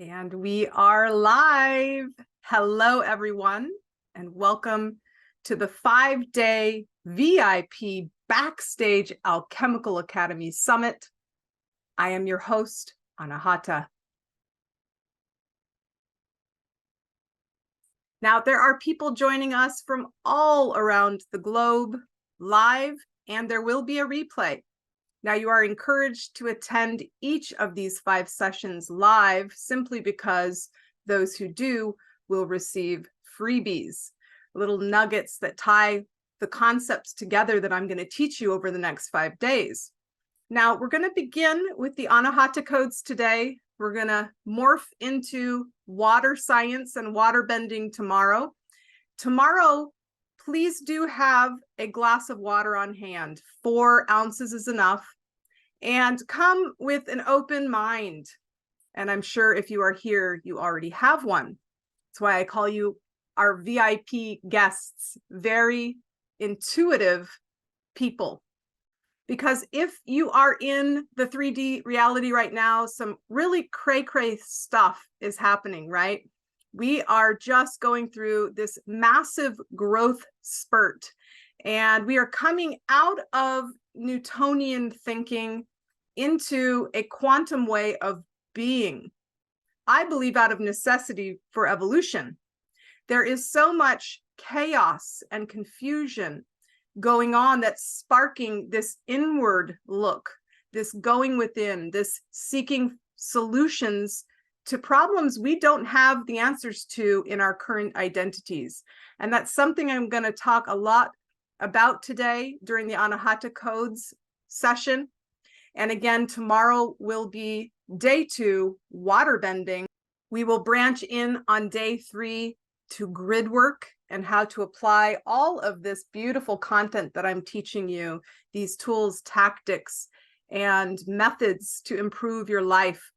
And we are live. Hello, everyone, and welcome to the 5-day VIP Backstage Alchemical Academy Summit. I am your host, Anahata. Now, there are people joining us from all around the globe live, and there will be a replay. Now, you are encouraged to attend each of these 5 sessions live simply because those who do will receive freebies, little nuggets that tie the concepts together that I'm going to teach you over the next 5 days. Now, we're going to begin with the Anahata codes today. We're going to morph into water science and water bending tomorrow. Tomorrow, please do have a glass of water on hand. 4 ounces is enough. And come with an open mind. And I'm sure if you are here, you already have one. That's why I call you our VIP guests, very intuitive people. Because if you are in the 3D reality right now, some really cray-cray stuff is happening, right? We are just going through this massive growth spurt, and we are coming out of Newtonian thinking into a quantum way of being. I believe out of necessity for evolution. There is so much chaos and confusion going on that's sparking this inward look, this going within, this seeking solutions to problems we don't have the answers to in our current identities. And that's something I'm going to talk a lot about today during the Anahata Codes session. And again, tomorrow will be day 2, water bending. We will branch in on day 3 to grid work and how to apply all of this beautiful content that I'm teaching you, these tools, tactics, and methods to improve your life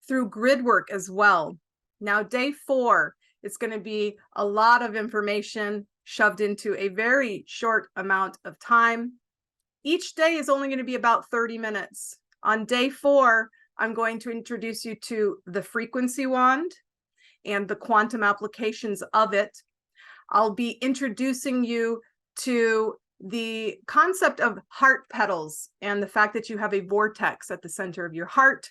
through grid work as well. Now, day 4 is going to be a lot of information shoved into a very short amount of time. Each day is only going to be about 30 minutes. On day 4, I'm going to introduce you to the frequency wand and the quantum applications of it. I'll be introducing you to the concept of heart petals and the fact that you have a vortex at the center of your heart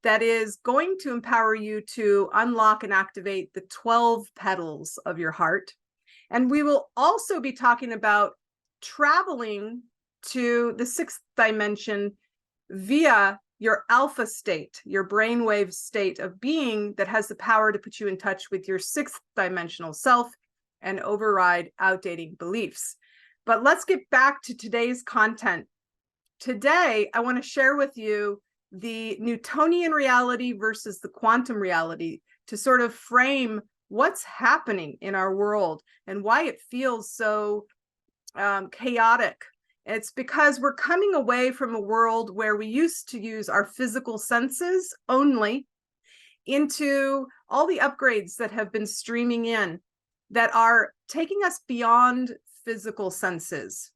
that is going to empower you to unlock and activate the 12 petals of your heart. And we will also be talking about traveling to the 6th dimension via your alpha state, your brainwave state of being that has the power to put you in touch with your 6th dimensional self and override outdated beliefs. But let's get back to today's content. Today, I want to share with you the Newtonian reality versus the quantum reality to sort of frame what's happening in our world and why it feels so chaotic. It's because we're coming away from a world where we used to use our physical senses only into all the upgrades that have been streaming in that are taking us beyond physical senses.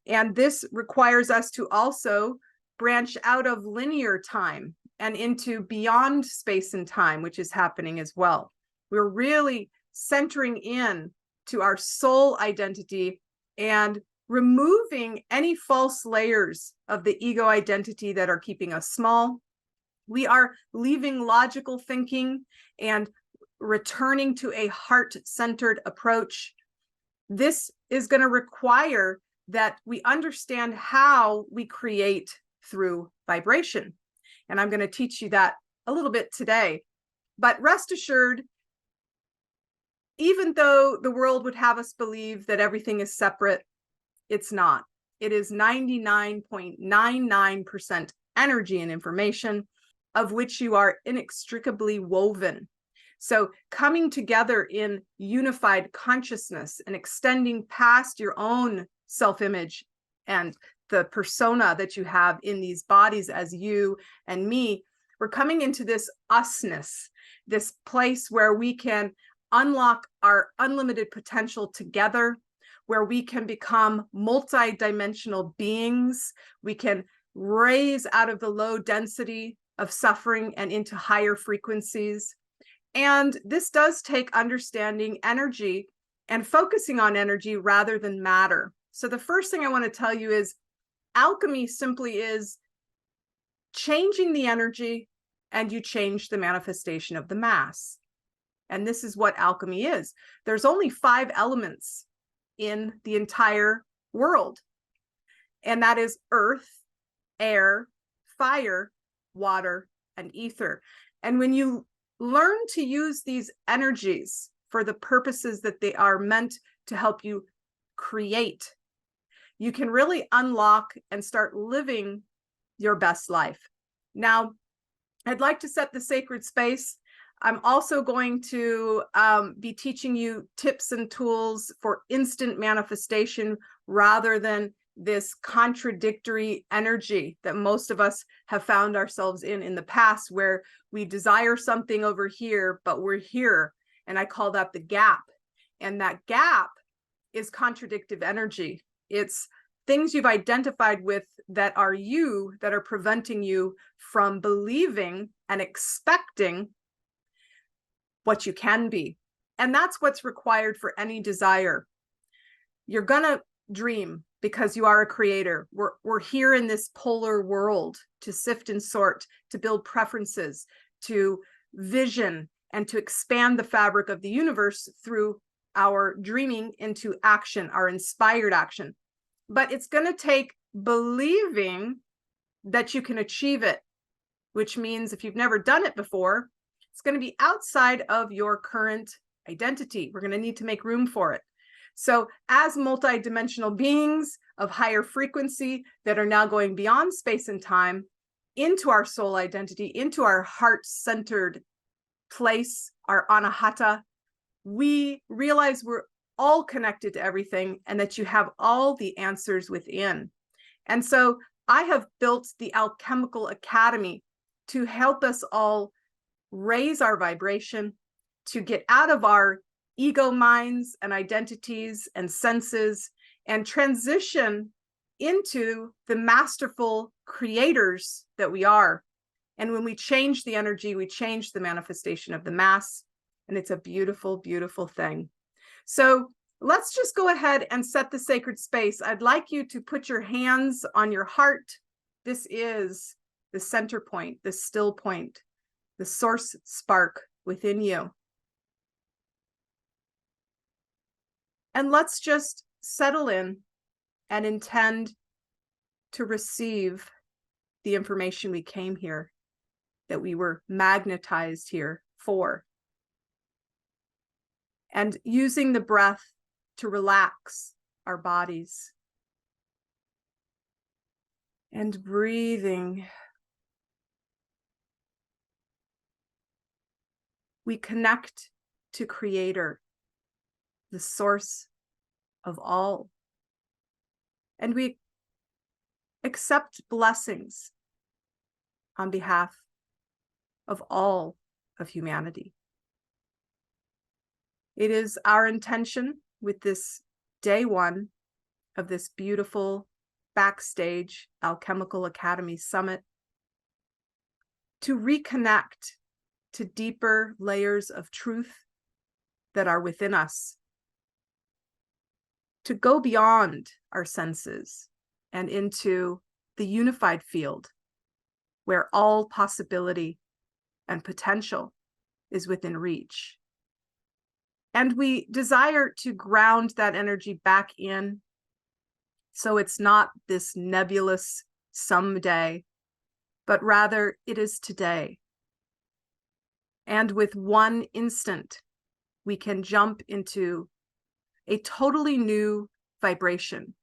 And this requires us to also branch out of linear time and into beyond space and time, which is happening as well. We're really centering in to our soul identity and removing any false layers of the ego identity that are keeping us small. We are leaving logical thinking and returning to a heart-centered approach. This is going to require that we understand how we create through vibration. And I'm going to teach you that a little bit today. But rest assured, even though the world would have us believe that everything is separate, it's not. It is 99.99% energy and information, of which you are inextricably woven. So coming together in unified consciousness and extending past your own self-image and the persona that you have in these bodies as you and me, we're coming into this usness, this place where we can unlock our unlimited potential together, where we can become multi-dimensional beings. We can raise out of the low density of suffering and into higher frequencies. And this does take understanding energy and focusing on energy rather than matter. So the first thing I want to tell you is alchemy simply is changing the energy, and you change the manifestation of the mass. And this is what alchemy is. There's only 5 elements in the entire world, and that is earth, air, fire, water, and ether. And when you learn to use these energies for the purposes that they are meant to help you create, you can really unlock and start living your best life. Now, I'd like to set the sacred space. I'm also going to be teaching you tips and tools for instant manifestation rather than this contradictory energy that most of us have found ourselves in the past, where we desire something over here, but we're here. And I call that the gap. And that gap is contradictive energy. It's things you've identified with that are you, that are preventing you from believing and expecting what you can be. And that's what's required for any desire. You're gonna dream because you are a creator. We're here in this polar world to sift and sort, to build preferences, to vision, and to expand the fabric of the universe through our dreaming into action, our inspired action. But it's going to take believing that you can achieve it, which means if you've never done it before, it's going to be outside of your current identity. We're going to need to make room for it. So as multidimensional beings of higher frequency that are now going beyond space and time into our soul identity, into our heart-centered place, our anahata, we realize we're all connected to everything and that you have all the answers within. And so I have built the Alchemical Academy to help us all raise our vibration, to get out of our ego minds and identities and senses and transition into the masterful creators that we are. And when we change the energy, we change the manifestation of the mass. And it's a beautiful, beautiful thing. So let's just go ahead and set the sacred space. I'd like you to put your hands on your heart. This is the center point, the still point, the source spark within you. And let's just settle in and intend to receive the information we came here, that we were magnetized here for. And using the breath to relax our bodies. And breathing. We connect to Creator, the source of all. And we accept blessings on behalf of all of humanity. It is our intention with this day 1 of this beautiful Backstage Alchemical Academy Summit to reconnect to deeper layers of truth that are within us, to go beyond our senses and into the unified field where all possibility and potential is within reach. And we desire to ground that energy back in, so it's not this nebulous someday, but rather it is today. And with one instant, we can jump into a totally new vibration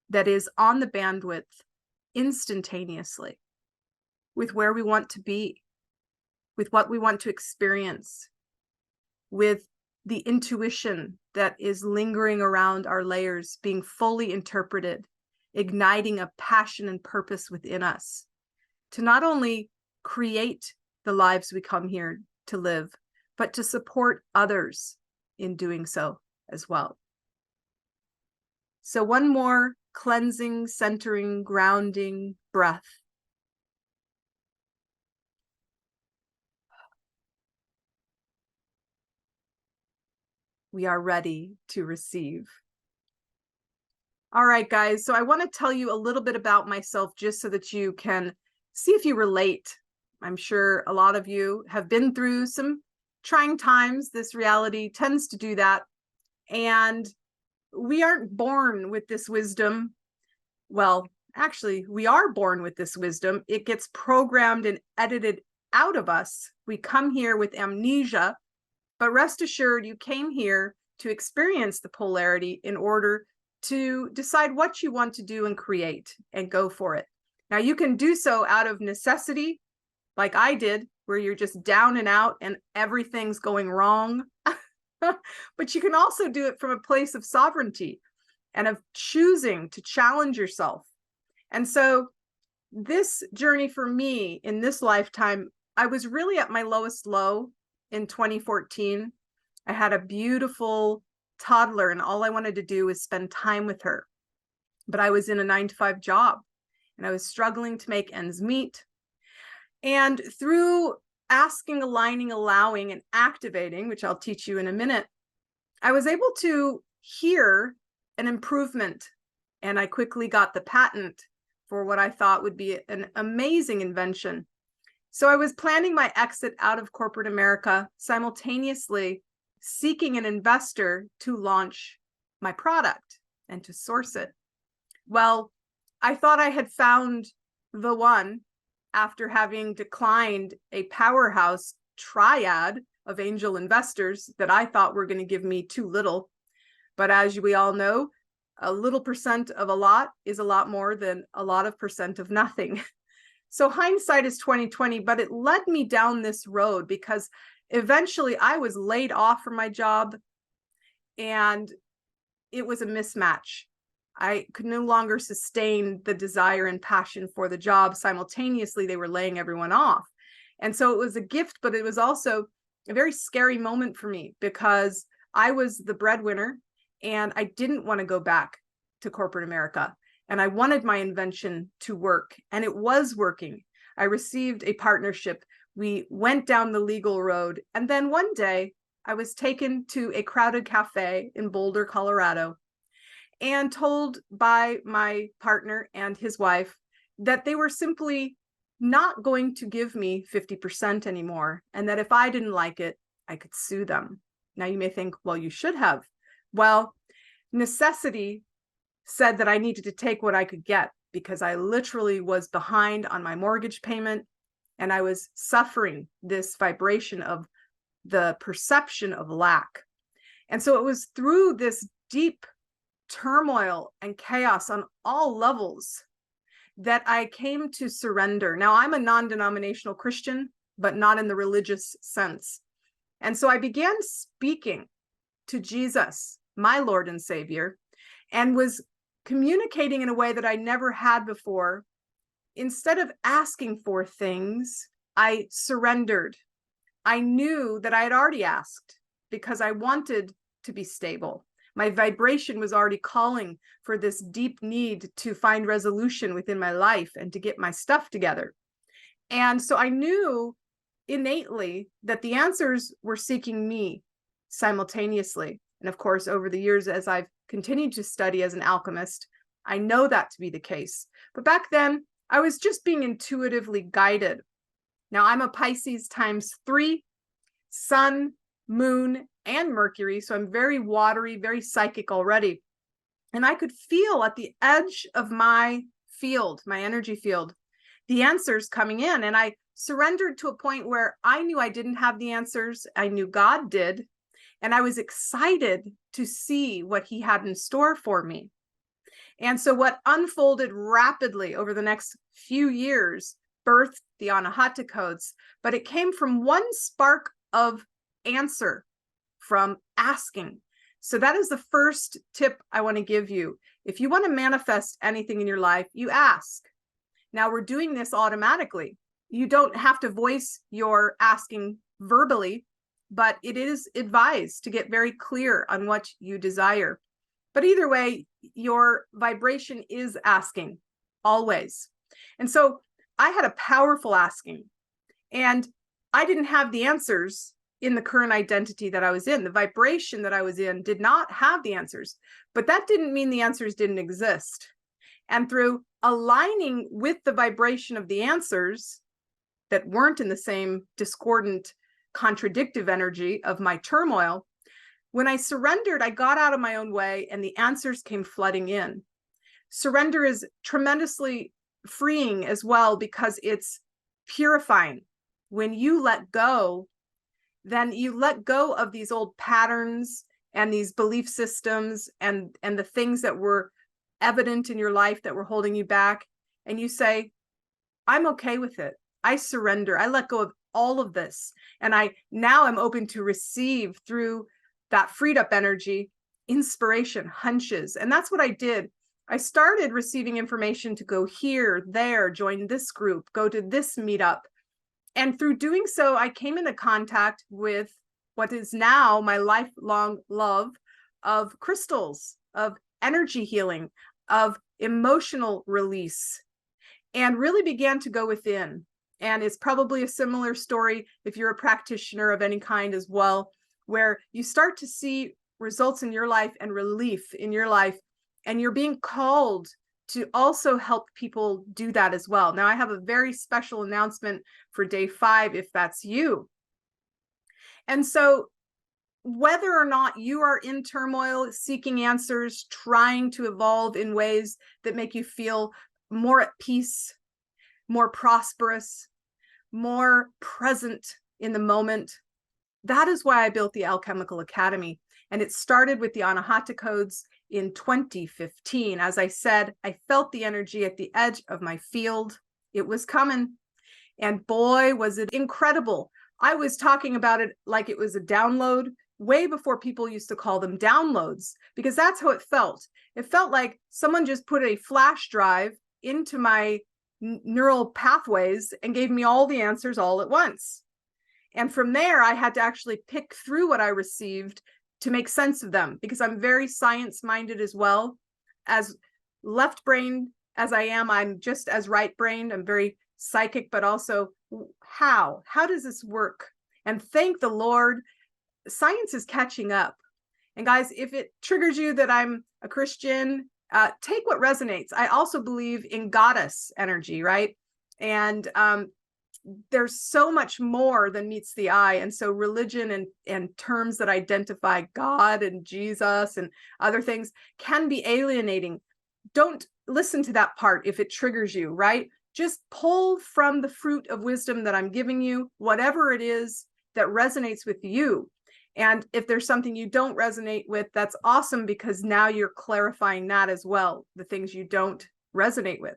that is on the bandwidth instantaneously with where we want to be, with what we want to experience, with the intuition that is lingering around our layers, being fully interpreted, igniting a passion and purpose within us to not only create the lives we come here to live, but to support others in doing so as well. So one more cleansing, centering, grounding breath. we are ready to receive. All right, guys. So I want to tell you a little bit about myself just so that you can see if you relate. I'm sure a lot of you have been through some trying times. This reality tends to do that. And we aren't born with this wisdom. Well, actually, we are born with this wisdom. It gets programmed and edited out of us. We come here with amnesia, but rest assured, you came here to experience the polarity in order to decide what you want to do and create and go for it. Now, you can do so out of necessity, like I did, where you're just down and out and everything's going wrong. But you can also do it from a place of sovereignty and of choosing to challenge yourself. And so this journey for me in this lifetime, I was really at my lowest low in 2014. I had a beautiful toddler and all I wanted to do was spend time with her. But I was in a 9-to-5 job and I was struggling to make ends meet. And through asking, aligning, allowing, and activating, which I'll teach you in a minute, I was able to hear an improvement. And I quickly got the patent for what I thought would be an amazing invention. So I was planning my exit out of corporate America, simultaneously seeking an investor to launch my product and to source it. Well, I thought I had found the one after having declined a powerhouse triad of angel investors that I thought were going to give me too little. But as we all know, a little percent of a lot is a lot more than a lot of percent of nothing. So hindsight is 2020, but it led me down this road because eventually I was laid off from my job and it was a mismatch. I could no longer sustain the desire and passion for the job. Simultaneously, they were laying everyone off. And so it was a gift, but it was also a very scary moment for me because I was the breadwinner and I didn't want to go back to corporate America. And I wanted my invention to work, and it was working. I received a partnership. We went down the legal road. And then one day I was taken to a crowded cafe in Boulder, Colorado, and told by my partner and his wife that they were simply not going to give me 50% anymore, and that if I didn't like it, I could sue them. Now you may think, well, you should have. Well, necessity said that I needed to take what I could get because I literally was behind on my mortgage payment and I was suffering this vibration of the perception of lack. And so it was through this deep turmoil and chaos on all levels that I came to surrender. Now, I'm a non-denominational Christian, but not in the religious sense. And so I began speaking to Jesus, my Lord and Savior, and was communicating in a way that I never had before. Instead of asking for things, I surrendered. I knew that I had already asked because I wanted to be stable. My vibration was already calling for this deep need to find resolution within my life and to get my stuff together. And so I knew innately that the answers were seeking me simultaneously. And of course, over the years, as I've continued to study as an alchemist, I know that to be the case. But back then, I was just being intuitively guided. Now, I'm a Pisces ×3, Sun, Moon, and Mercury. So I'm very watery, very psychic already. And I could feel at the edge of my field, my energy field, the answers coming in. And I surrendered to a point where I knew I didn't have the answers. I knew God did. And I was excited to see what he had in store for me. And so what unfolded rapidly over the next few years birthed the Anahata codes, but it came from one spark of answer from asking. So that is the first tip I want to give you. If you want to manifest anything in your life, you ask. Now we're doing this automatically. You don't have to voice your asking verbally, but it is advised to get very clear on what you desire. But either way, your vibration is asking always. And so I had a powerful asking, and I didn't have the answers, in the current identity that I was in. The vibration that I was in did not have the answers, but that didn't mean the answers didn't exist. And through aligning with the vibration of the answers that weren't in the same discordant, contradictive energy of my turmoil, when I surrendered, I got out of my own way and the answers came flooding in. Surrender is tremendously freeing as well because it's purifying. When you let go, then you let go of these old patterns and these belief systems and the things that were evident in your life that were holding you back. And you say, I'm okay with it. I surrender. I let go of all of this. And I'm open to receive through that freed up energy, inspiration, hunches. And that's what I did. I started receiving information to go here, there, join this group, go to this meetup. And through doing so, I came into contact with what is now my lifelong love of crystals, of energy healing, of emotional release, and really began to go within. And it's probably a similar story if you're a practitioner of any kind as well, where you start to see results in your life and relief in your life, and you're being called to also help people do that as well. Now, I have a very special announcement for day 5, if that's you. And so whether or not you are in turmoil, seeking answers, trying to evolve in ways that make you feel more at peace, more prosperous, more present in the moment, that is why I built the Alchemical Academy. And it started with the Anahata codes in 2015. As I said, I felt the energy at the edge of my field. It was coming. And boy, was it incredible. I was talking about it like it was a download way before people used to call them downloads, because that's how it felt. It felt like someone just put a flash drive into my neural pathways and gave me all the answers all at once. And from there, I had to actually pick through what I received to make sense of them, because I'm very science-minded as well. As left-brained as I am, I'm just as right-brained. I'm very psychic, but also how does this work? And thank the Lord, science is catching up. And guys, if it triggers you that I'm a Christian, take what resonates. I also believe in goddess energy, right? And there's so much more than meets the eye. And so religion and terms that identify God and Jesus and other things can be alienating. Don't listen to that part if it triggers you, right? Just pull from the fruit of wisdom that I'm giving you, whatever it is that resonates with you. And if there's something you don't resonate with, that's awesome, because now you're clarifying that as well, the things you don't resonate with.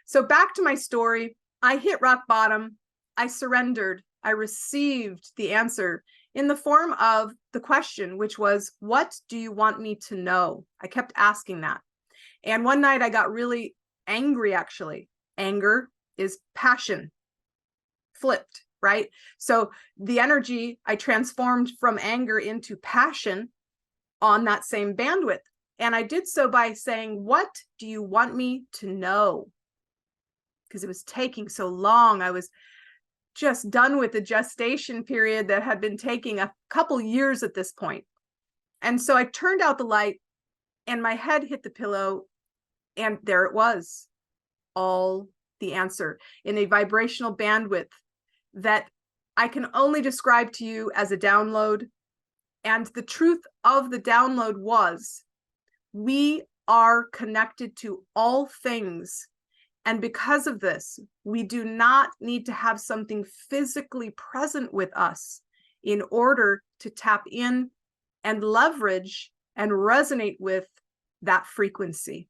So back to my story, I hit rock bottom. I surrendered. I received the answer in the form of the question, which was, what do you want me to know? I kept asking that. And one night I got really angry, actually. Anger is passion flipped, right? So the energy, I transformed from anger into passion on that same bandwidth. And I did so by saying, what do you want me to know? Because it was taking so long. I was just done with the gestation period that had been taking a couple years at this point. And so I turned out the light and my head hit the pillow, and there it was, all the answer in a vibrational bandwidth that I can only describe to you as a download. And the truth of the download was, we are connected to all things. And because of this, we do not need to have something physically present with us in order to tap in and leverage and resonate with that frequency.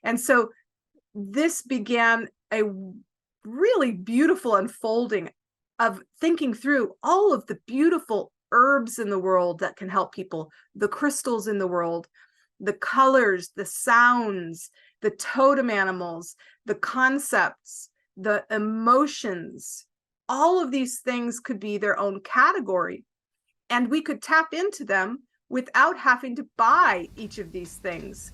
And so this began a really beautiful unfolding of thinking through all of the beautiful herbs in the world that can help people, the crystals in the world, the colors, the sounds, the totem animals, the concepts, the emotions. All of these things could be their own category, and we could tap into them without having to buy each of these things.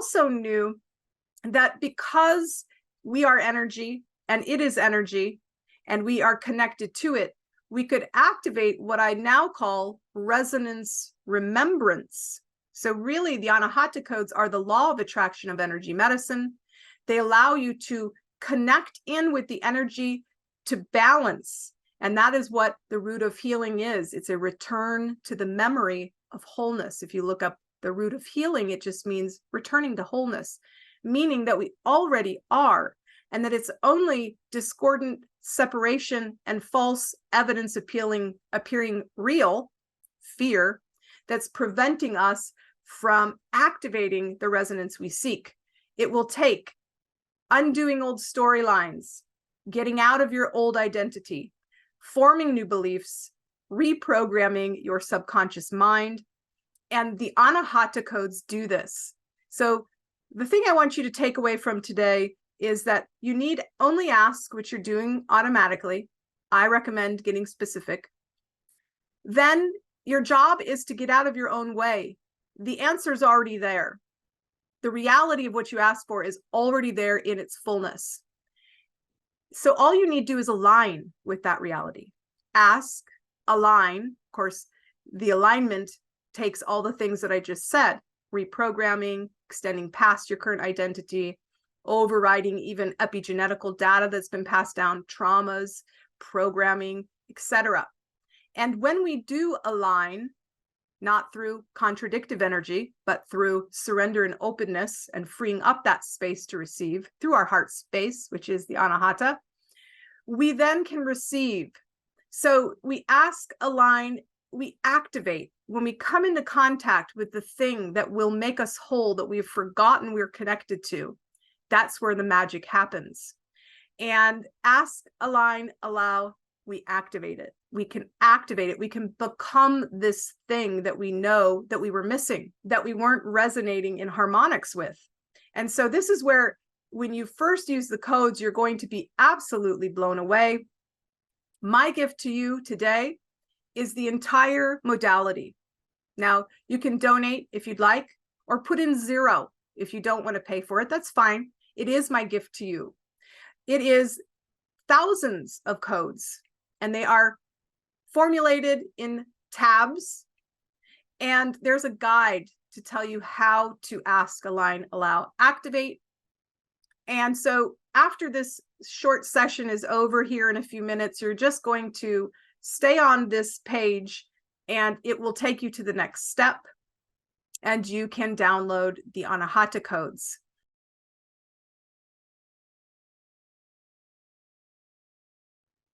also knew that because we are energy and it is energy and we are connected to it, we could activate what I now call resonance remembrance. So really, the Anahata codes are the law of attraction of energy medicine. They allow you to connect in with the energy to balance. And that is what the root of healing is. It's a return to the memory of wholeness. If you look up the root of healing, it just means returning to wholeness, meaning that we already are, and that it's only discordant separation and false evidence appearing real, fear, that's preventing us from activating the resonance we seek. It will take undoing old storylines, getting out of your old identity, forming new beliefs, reprogramming your subconscious mind. And the Anahata codes do this. So the thing I want you to take away from today is that you need only ask, which you're doing automatically. I recommend getting specific. Then your job is to get out of your own way. The answer is already there. The reality of what you ask for is already there in its fullness. So all you need to do is align with that reality. Ask, align. Of course, the alignment takes all the things that I just said: reprogramming, extending past your current identity, overriding even epigenetical data that's been passed down, traumas, programming, etc. And when we do align, not through contradictive energy, but through surrender and openness and freeing up that space to receive through our heart space, which is the Anahata, we then can receive. So we ask, align, we activate. When we come into contact with the thing that will make us whole, that we've forgotten we're connected to, that's where the magic happens. And ask, align, allow, we activate it. We can activate it. We can become this thing that we know that we were missing, that we weren't resonating in harmonics with. And so this is where, when you first use the codes, you're going to be absolutely blown away. My gift to you today is the entire modality. Now, you can donate if you'd like, or put in 0 if you don't want to pay for it. That's fine. It is my gift to you. It is thousands of codes, and they are formulated in tabs. And there's a guide to tell you how to ask, align, allow, activate. And so after this short session is over here in a few minutes, you're just going to stay on this page and it will take you to the next step. And you can download the Anahata codes.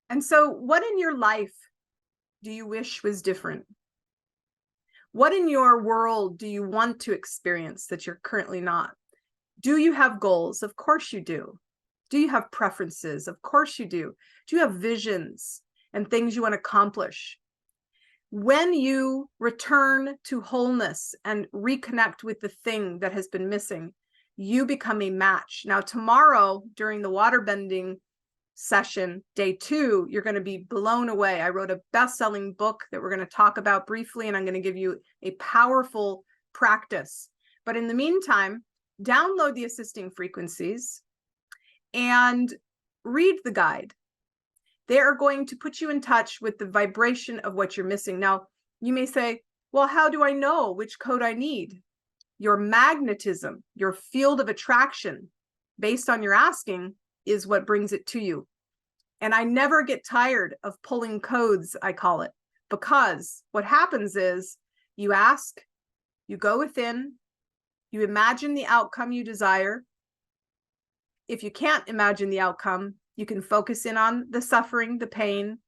And so what in your life do you wish was different? What in your world do you want to experience that you're currently not? Do you have goals? Of course you do. Do you have preferences? Of course you do. Do you have visions and things you want to accomplish? When you return to wholeness and reconnect with the thing that has been missing, you become a match. Now, tomorrow during the waterbending session, day 2, you're going to be blown away. I wrote a best-selling book that we're going to talk about briefly, and I'm going to give you a powerful practice. But in the meantime, download the assisting frequencies and read the guide. They are going to put you in touch with the vibration of what you're missing. Now, you may say, well, how do I know which code I need? Your magnetism, your field of attraction, based on your asking, is what brings it to you. And I never get tired of pulling codes, I call it, because what happens is you ask, you go within, you imagine the outcome you desire. If you can't imagine the outcome, you can focus in on the suffering, the pain.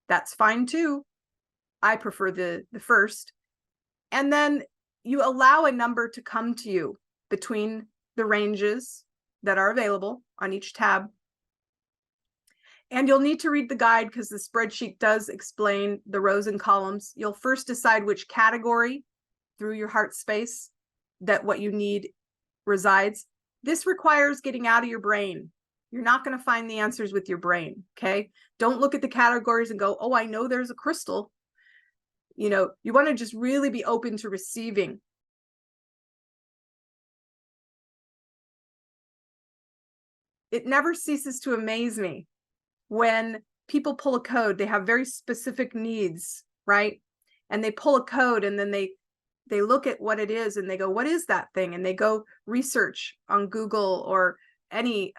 That's fine too. I prefer the first. And then you allow a number to come to you between the ranges that are available on each tab. And you'll need to read the guide because the spreadsheet does explain the rows and columns. You'll first decide which category through your heart space that what you need resides. This requires getting out of your brain. You're not going to find the answers with your brain, okay? Don't look at the categories and go, oh, I know there's a crystal. You know, you want to just really be open to receiving. it never ceases to amaze me when people pull a code. They have very specific needs, right? And they pull a code, and then they look at what it is and they go, what is that thing? And they go research on Google or any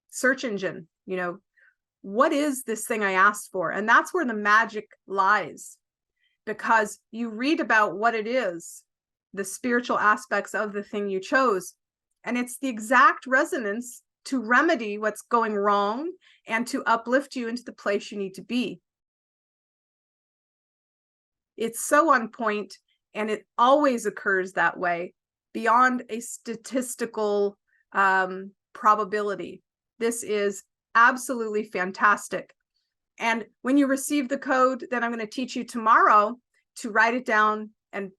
search engine, what is this thing I asked for? And that's where the magic lies, because you read about what it is, the spiritual aspects of the thing you chose, and it's the exact resonance to remedy what's going wrong and to uplift you into the place you need to be. It's so on point, and it always occurs that way beyond a statistical probability. This is absolutely fantastic. And when you receive the code that I'm going to teach you tomorrow, to write it down and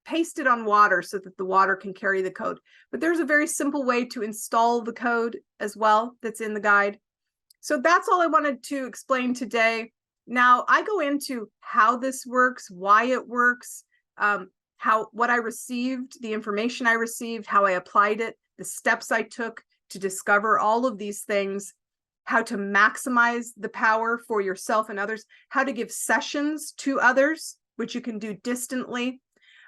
paste it on water so that the water can carry the code. But there's a very simple way to install the code as well that's in the guide. So that's all I wanted to explain today. Now I go into how this works, why it works, what I received, the information I received, how I applied it, the steps I took to discover all of these things, how to maximize the power for yourself and others, how to give sessions to others, which you can do distantly.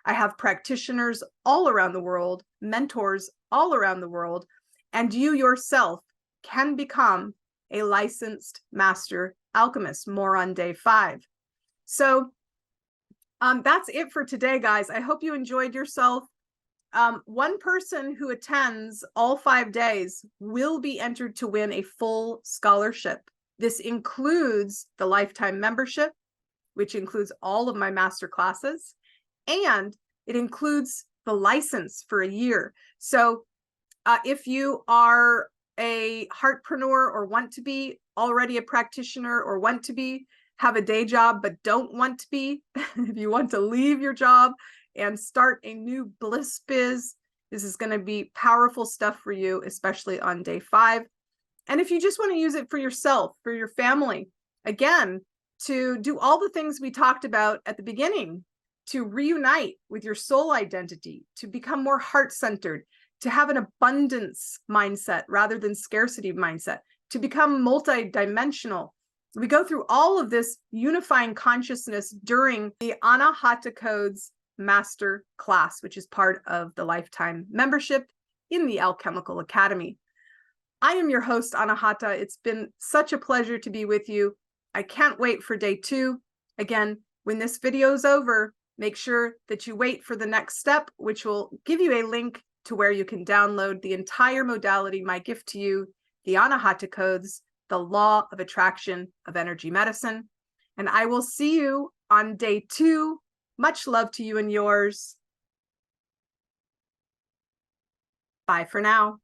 I have practitioners all around the world, mentors all around the world, and you yourself can become a licensed master alchemist. More on day 5. So that's it for today, guys. I hope you enjoyed yourself. One person who attends all 5 days will be entered to win a full scholarship. This includes the lifetime membership, which includes all of my master classes, and it includes the license for a year. So if you are a heartpreneur or want to be already a practitioner or want to be, have a day job but don't want to be, if you want to leave your job and start a new bliss biz, this is going to be powerful stuff for you, especially on day 5. And if you just want to use it for yourself, for your family, again, to do all the things we talked about at the beginning, to reunite with your soul identity, to become more heart-centered, to have an abundance mindset rather than scarcity mindset, to become multidimensional. We go through all of this unifying consciousness during the Anahata Codes Master Class, which is part of the lifetime membership in the Alchemical Academy. I am your host, Anahata. It's been such a pleasure to be with you. I can't wait for day 2. Again, when this video is over, make sure that you wait for the next step, which will give you a link to where you can download the entire modality, my gift to you, the Anahata Codes, the Law of Attraction of Energy Medicine. And I will see you on day 2. Much love to you and yours. Bye for now.